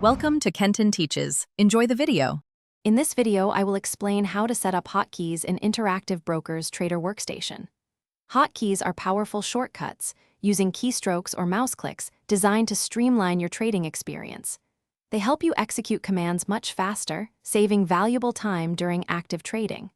Welcome to Kenton Teaches. Enjoy the video. In this video, I will explain how to set up hotkeys in Interactive Broker's Trader Workstation. Hotkeys are powerful shortcuts using keystrokes or mouse clicks designed to streamline your trading experience. They help you execute commands much faster, saving valuable time during active trading.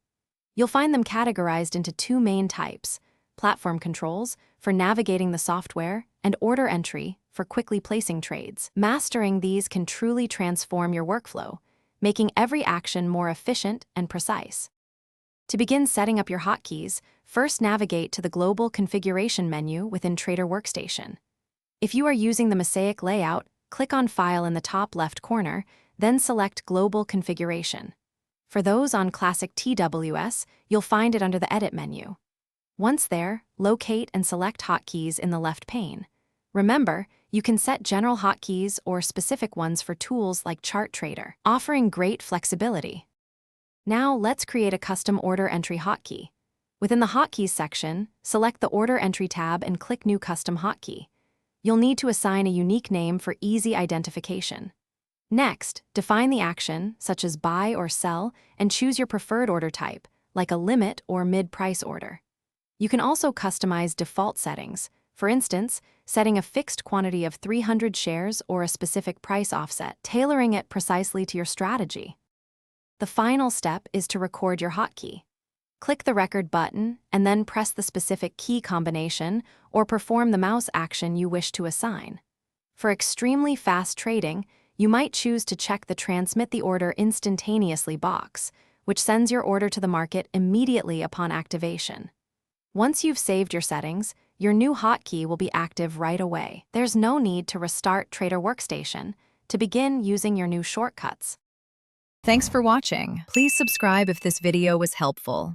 You'll find them categorized into two main types: platform controls for navigating the software, and order entry for quickly placing trades. Mastering these can truly transform your workflow, making every action more efficient and precise. To begin setting up your hotkeys, first navigate to the Global Configuration menu within Trader Workstation. If you are using the Mosaic layout, click on File in the top left corner, then select Global Configuration. For those on Classic TWS, you'll find it under the Edit menu. Once there, locate and select hotkeys in the left pane. Remember, you can set general hotkeys or specific ones for tools like Chart Trader, offering great flexibility. Now let's create a custom order entry hotkey. Within the Hotkeys section, select the Order Entry tab and click New Custom Hotkey. You'll need to assign a unique name for easy identification. Next, define the action, such as buy or sell, and choose your preferred order type, like a limit or mid-price order. You can also customize default settings, for instance, setting a fixed quantity of 300 shares or a specific price offset, tailoring it precisely to your strategy. The final step is to record your hotkey. Click the Record button and then press the specific key combination or perform the mouse action you wish to assign. For extremely fast trading, you might choose to check the Transmit the Order Instantaneously box, which sends your order to the market immediately upon activation. Once you've saved your settings, your new hotkey will be active right away. There's no need to restart Trader Workstation to begin using your new shortcuts. Thanks for watching. Please subscribe if this video was helpful.